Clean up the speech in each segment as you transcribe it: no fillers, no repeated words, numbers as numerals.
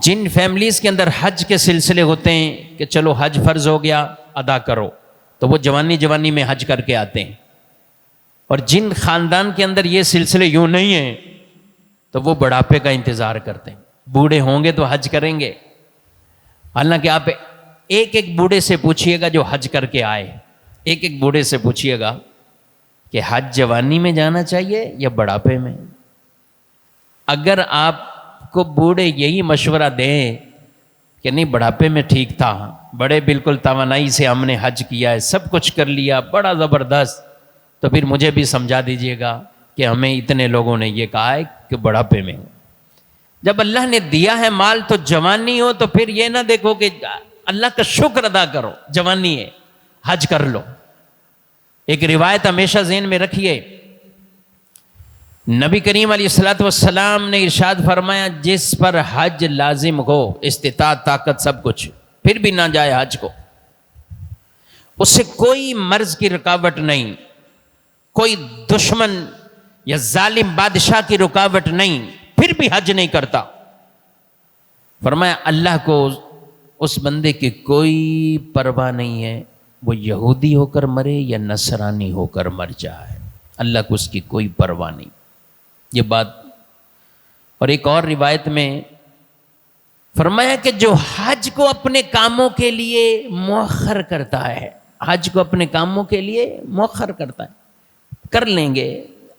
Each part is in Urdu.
جن فیملیز کے اندر حج کے سلسلے ہوتے ہیں کہ چلو حج فرض ہو گیا ادا کرو، تو وہ جوانی میں حج کر کے آتے ہیں، اور جن خاندان کے اندر یہ سلسلے یوں نہیں ہیں تو وہ بڑھاپے کا انتظار کرتے ہیں، بوڑھے ہوں گے تو حج کریں گے۔ حالانکہ آپ ایک ایک بوڑھے سے پوچھئے گا جو حج کر کے آئے، ایک ایک بوڑھے سے پوچھئے گا کہ حج جوانی میں جانا چاہیے یا بڑھاپے میں۔ اگر آپ کو بوڑھے یہی مشورہ دیں کہ نہیں بڑھاپے میں ٹھیک تھا، بڑے بالکل توانائی سے ہم نے حج کیا ہے، سب کچھ کر لیا بڑا زبردست، تو پھر مجھے بھی سمجھا دیجئے گا کہ ہمیں اتنے لوگوں نے یہ کہا ہے کہ بڑھاپے میں۔ جب اللہ نے دیا ہے مال تو جوانی ہو تو پھر یہ نہ دیکھو کہ اللہ کا شکر ادا کرو، جوانی ہے حج کر لو۔ ایک روایت ہمیشہ ذہن میں رکھیے، نبی کریم علیہ الصلوۃ والسلام نے ارشاد فرمایا جس پر حج لازم ہو، استطاعت طاقت سب کچھ، پھر بھی نہ جائے حج کو، اس سے کوئی مرض کی رکاوٹ نہیں، کوئی دشمن یا ظالم بادشاہ کی رکاوٹ نہیں، پھر بھی حج نہیں کرتا۔ فرمایا اللہ کو اس بندے کی کوئی پرواہ نہیں ہے، وہ یہودی ہو کر مرے یا نصرانی ہو کر مر جائے، اللہ کو اس کی کوئی پرواہ نہیں۔ یہ بات، اور ایک اور روایت میں فرمایا کہ جو حج کو اپنے کاموں کے لیے مؤخر کرتا ہے، حج کو اپنے کاموں کے لیے مؤخر کرتا ہے، کر لیں گے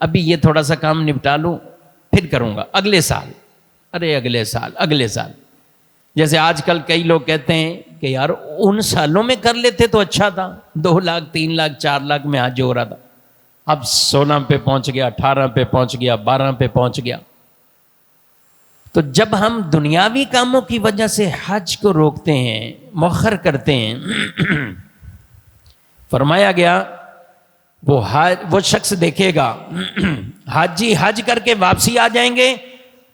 ابھی یہ تھوڑا سا کام نپٹا لوں پھر کروں گا اگلے سال، ارے اگلے سال، جیسے آج کل کئی لوگ کہتے ہیں کہ یار ان سالوں میں کر لیتے تو اچھا تھا، 2 لاکھ 3 لاکھ 4 لاکھ میں حج ہو رہا تھا، اب 16 پہ پہنچ گیا، 18 پہ پہنچ گیا، 12 پہ پہنچ گیا۔ تو جب ہم دنیاوی کاموں کی وجہ سے حج کو روکتے ہیں، مؤخر کرتے ہیں، فرمایا گیا وہ شخص دیکھے گا حاجی حج کر کے واپسی آ جائیں گے،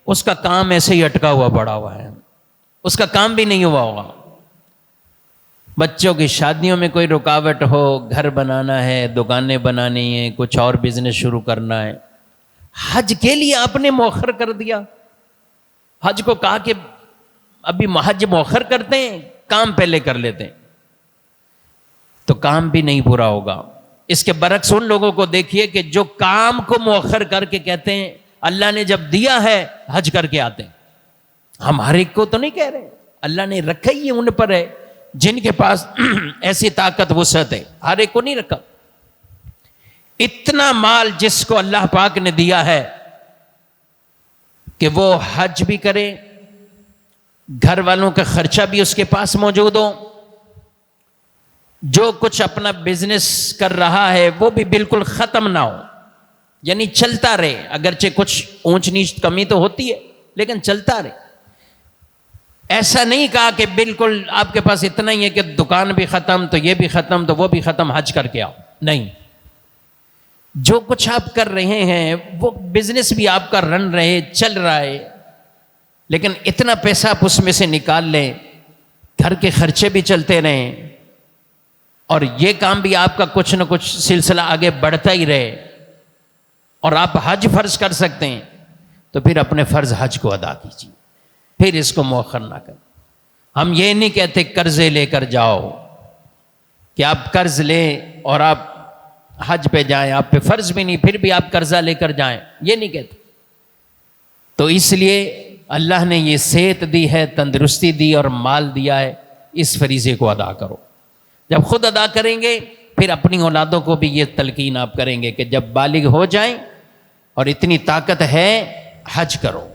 اس کا کام ایسے ہی اٹکا ہوا پڑا ہوا ہے، اس کا کام بھی نہیں ہوا ہوگا۔ بچوں کی شادیوں میں کوئی رکاوٹ ہو، گھر بنانا ہے، دکانیں بنانی ہیں، کچھ اور بزنس شروع کرنا ہے، حج کے لیے آپ نے مؤخر کر دیا۔ حج کو کہا کہ ابھی حج مؤخر کرتے ہیں، کام پہلے کر لیتے ہیں، تو کام بھی نہیں پورا ہوگا۔ اس کے برعکس ان لوگوں کو دیکھیے کہ جو کام کو مؤخر کر کے کہتے ہیں اللہ نے جب دیا ہے حج کر کے آتے ہیں۔ ہم ہر ایک کو تو نہیں کہہ رہے، اللہ نے رکھا ہی ان پر ہے جن کے پاس ایسی طاقت وسعت ہے، ہر ایک کو نہیں رکھا۔ اتنا مال جس کو اللہ پاک نے دیا ہے کہ وہ حج بھی کرے، گھر والوں کا خرچہ بھی اس کے پاس موجود ہو، جو کچھ اپنا بزنس کر رہا ہے وہ بھی بالکل ختم نہ ہو، یعنی چلتا رہے، اگرچہ کچھ اونچ نیچ کمی تو ہوتی ہے لیکن چلتا رہے۔ ایسا نہیں کہا کہ بالکل آپ کے پاس اتنا ہی ہے کہ دکان بھی ختم تو یہ بھی ختم تو وہ بھی ختم، حج کر کے آؤ، نہیں۔ جو کچھ آپ کر رہے ہیں وہ بزنس بھی آپ کا رن رہے، چل رہا ہے، لیکن اتنا پیسہ آپ اس میں سے نکال لیں، گھر کے خرچے بھی چلتے رہیں، اور یہ کام بھی آپ کا کچھ نہ کچھ سلسلہ آگے بڑھتا ہی رہے، اور آپ حج فرض کر سکتے ہیں، تو پھر اپنے فرض حج کو ادا کیجیے، پھر اس کو مؤخر نہ کریں۔ ہم یہ نہیں کہتے قرضے لے کر جاؤ کہ آپ قرض لیں اور آپ حج پہ جائیں، آپ پہ فرض بھی نہیں پھر بھی آپ قرضہ لے کر جائیں، یہ نہیں کہتے۔ تو اس لیے اللہ نے یہ صحت دی ہے، تندرستی دی اور مال دیا ہے، اس فریضے کو ادا کرو۔ جب خود ادا کریں گے پھر اپنی اولادوں کو بھی یہ تلقین آپ کریں گے کہ جب بالغ ہو جائیں اور اتنی طاقت ہے حج کرو۔